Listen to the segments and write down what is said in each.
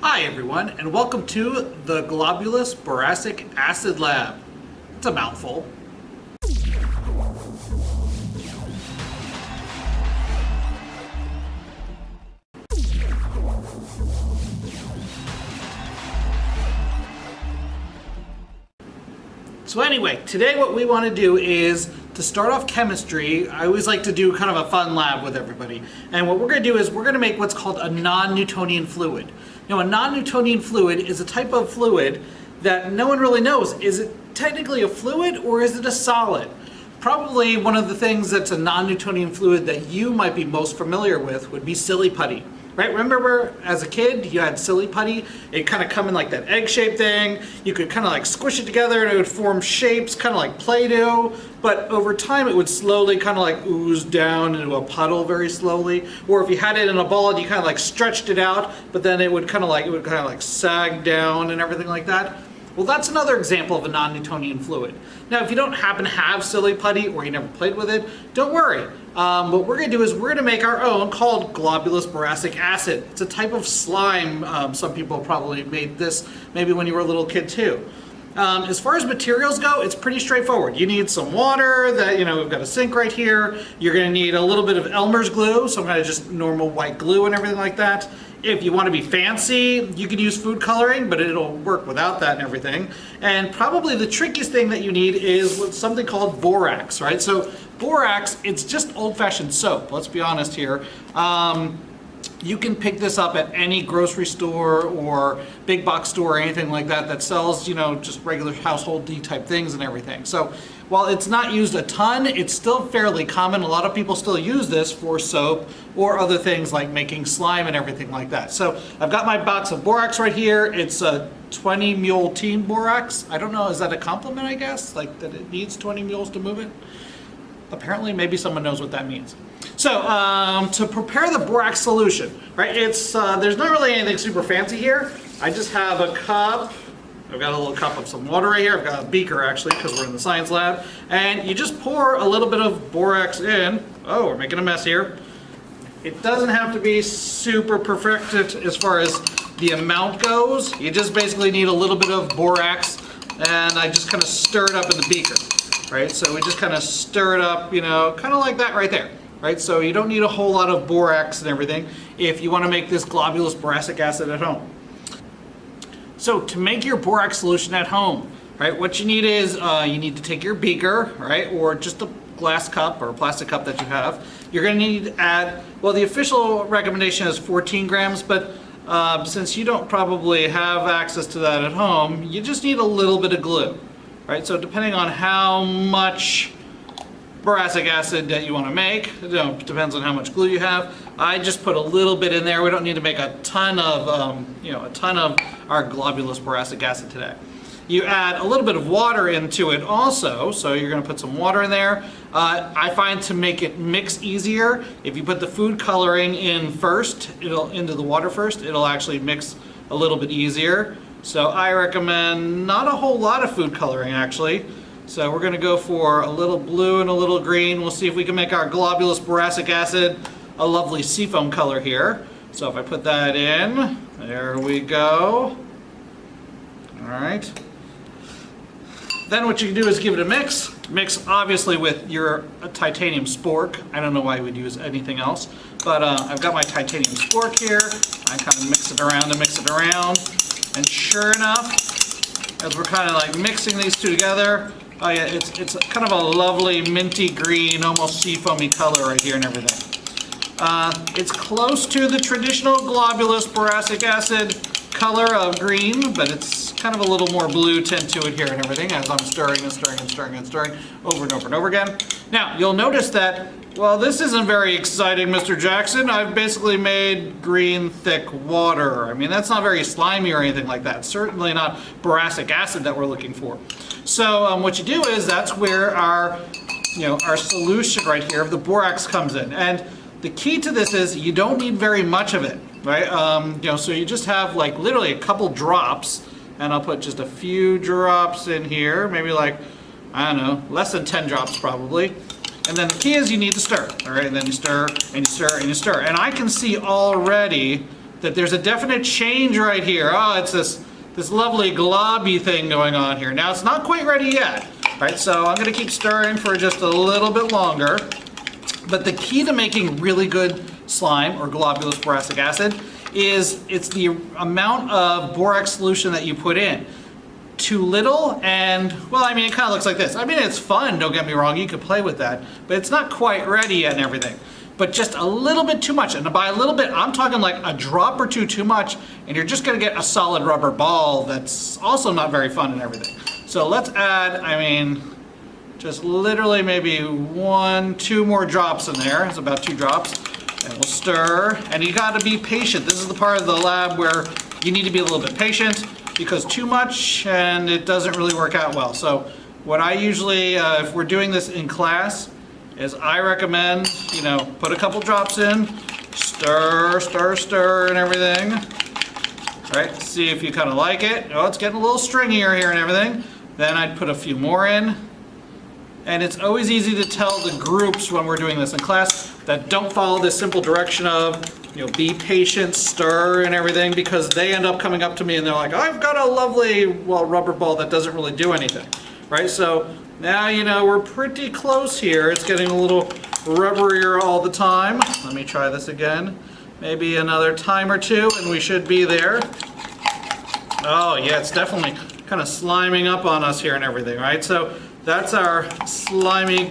Hi everyone, and welcome to the Globulus Boracic Acid Lab. It's a mouthful. So anyway, today what we want to do is, to start off chemistry, I always like to do kind of a fun lab with everybody. And what we're going to do is we're going to make what's called a non-Newtonian fluid. Now, a non-Newtonian fluid is a type of fluid that no one really knows. Is it technically a fluid or is it a solid? Probably one of the things that's a non-Newtonian fluid that you might be most familiar with would be silly putty. Right? Remember as a kid you had silly putty? It kind of come in like that egg-shaped thing. You could kind of like squish it together and it would form shapes kind of like Play-Doh, but over time it would slowly kind of like ooze down into a puddle very slowly. Or if you had it in a ball and you kind of like stretched it out, but then it would kind of like sag down and everything like that. Well, that's another example of a non-Newtonian fluid. Now, if you don't happen to have silly putty or you never played with it, don't worry. What we're going to do is we're going to make our own called globulus boracic acid. It's a type of slime. Some people probably made this maybe when you were a little kid too. As far as materials go, it's pretty straightforward. You need some water that, we've got a sink right here. You're going to need a little bit of Elmer's glue, some kind of just normal white glue and everything like that. If you want to be fancy, you can use food coloring, but it'll work without that and everything. And probably the trickiest thing that you need is something called borax, right? So borax, it's just old-fashioned soap, let's be honest here. You can pick this up at any grocery store or big box store or anything like that that sells, just regular household-y type things and everything. So while it's not used a ton, it's still fairly common. A lot of people still use this for soap or other things like making slime and everything like that. So I've got my box of borax right here. It's a 20 mule teen borax. I don't know, is that a compliment, I guess? Like that it needs 20 mules to move it? Apparently, maybe someone knows what that means. So, to prepare the borax solution, right, there's not really anything super fancy here. I just have a cup. I've got a little cup of some water right here. I've got a beaker, actually, because we're in the science lab. And you just pour a little bit of borax in. Oh, we're making a mess here. It doesn't have to be super perfect as far as the amount goes. You just basically need a little bit of borax, and I just kind of stir it up in the beaker. Right, so we just kind of stir it up, kind of like that right there. Right, so you don't need a whole lot of borax and everything if you want to make this globulus boracic acid at home. So to make your borax solution at home, right, what you need is you need to take your beaker, right, or just a glass cup or a plastic cup that you have. You're going to need to add, well, the official recommendation is 14 grams, but since you don't probably have access to that at home, you just need a little bit of glue. Right, so depending on how much boracic acid that you want to make, depends on how much glue you have. I just put a little bit in there. We don't need to make a ton of, our globulus boracic acid today. You add a little bit of water into it also, so you're going to put some water in there. I find to make it mix easier, if you put the food coloring in first, into the water first, it'll actually mix a little bit easier. So I recommend not a whole lot of food coloring actually. So we're going to go for a little blue and a little green. We'll see if we can make our globulus boracic acid a lovely seafoam color here. So if I put that in, there we go. All right. Then what you can do is give it a mix. Mix obviously with your titanium spork. I don't know why you would use anything else. But I've got my titanium spork here. I kind of mix it around and mix it around. And sure enough, as we're kind of like mixing these two together, oh yeah, it's kind of a lovely minty green, almost seafoamy color right here and everything. It's close to the traditional globulus boracic acid color of green, but it's kind of a little more blue tint to it here and everything as I'm stirring and stirring and stirring and stirring over and over and over again. Now, you'll notice that, well, this isn't very exciting, Mr. Jackson. I've basically made green, thick water. I mean, that's not very slimy or anything like that. Certainly not boracic acid that we're looking for. So what you do is that's where our solution right here of the borax comes in. And the key to this is you don't need very much of it, right? So you just have like literally a couple drops, and I'll put just a few drops in here, maybe like, I don't know, less than 10 drops probably. And then the key is you need to stir, all right? And then you stir and you stir and you stir. And I can see already that there's a definite change right here. Oh, it's this lovely globby thing going on here. Now it's not quite ready yet, right? So I'm gonna keep stirring for just a little bit longer. But the key to making really good slime or globulous boracic acid is it's the amount of borax solution that you put in. Too little and, well, I mean, it kind of looks like this. I mean, it's fun, don't get me wrong, you could play with that, but it's not quite ready yet and everything. But just a little bit too much, and by a little bit, I'm talking like a drop or two too much, and you're just gonna get a solid rubber ball that's also not very fun and everything. So let's add, I mean, just literally maybe 1, 2 more drops in there. It's about 2 drops. And we'll stir. And you gotta be patient. This is the part of the lab where you need to be a little bit patient because too much and it doesn't really work out well. So what I usually, if we're doing this in class, is I recommend, you know, put a couple drops in, stir, stir, stir and everything. Right, see if you kind of like it. Oh, it's getting a little stringier here and everything. Then I'd put a few more in. And it's always easy to tell the groups when we're doing this in class that don't follow this simple direction of, you know, be patient, stir and everything, because they end up coming up to me and they're like, I've got a lovely, well, rubber ball that doesn't really do anything, right? So now, you know, we're pretty close here. It's getting a little rubberier all the time. Let me try this again. Maybe another time or two and we should be there. Oh yeah, it's definitely kind of sliming up on us here and everything, right? So that's our slimy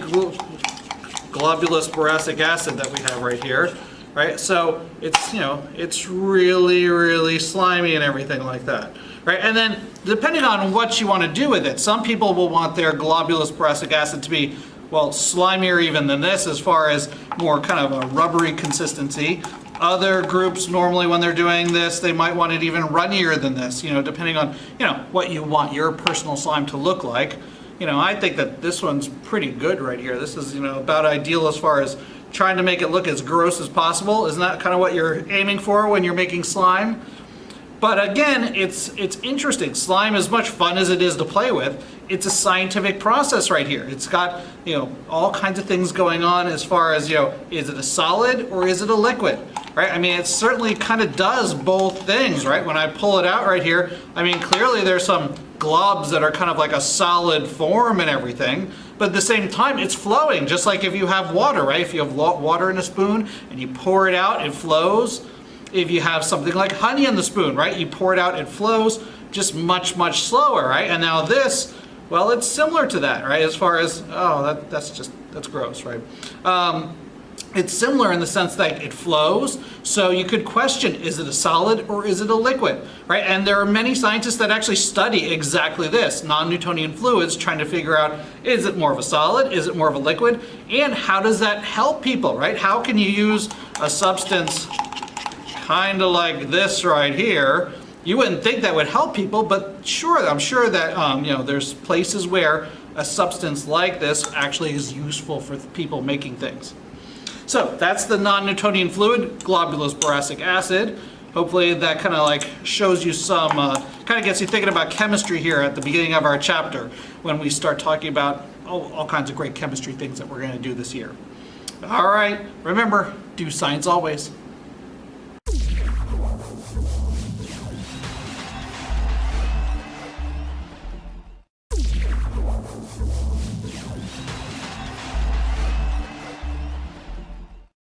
globulous boracic acid that we have right here, right? So it's, you know, it's really, really slimy and everything like that, right? And then depending on what you want to do with it, some people will want their globulous boracic acid to be, well, slimier even than this as far as more kind of a rubbery consistency. Other groups normally when they're doing this, they might want it even runnier than this, you know, depending on, you know, what you want your personal slime to look like. You know, I think that this one's pretty good right here. This is, you know, about ideal as far as trying to make it look as gross as possible. Isn't that kind of what you're aiming for when you're making slime? But again, it's interesting. Slime, as much fun as it is to play with, it's a scientific process right here. It's got, you know, all kinds of things going on as far as, you know, is it a solid or is it a liquid, right? I mean, it certainly kind of does both things, right? When I pull it out right here, I mean, clearly there's some globs that are kind of like a solid form and everything, but at the same time it's flowing, just like if you have water, right? If you have water in a spoon and you pour it out, it flows. If you have something like honey in the spoon, right? You pour it out, it flows, just much, much slower, right? And now this, well, it's similar to that, right? As far as, oh, that's gross, right? It's similar in the sense that it flows, so you could question, is it a solid or is it a liquid, right? And there are many scientists that actually study exactly this, non-Newtonian fluids, trying to figure out, is it more of a solid, is it more of a liquid, and how does that help people, right? How can you use a substance kind of like this right here? You wouldn't think that would help people, but sure, I'm sure that you know, there's places where a substance like this actually is useful for people making things. So that's the non-Newtonian fluid, globulous boracic acid. Hopefully that kind of like shows you some, kind of gets you thinking about chemistry here at the beginning of our chapter when we start talking about all kinds of great chemistry things that we're going to do this year. All right, remember, do science always.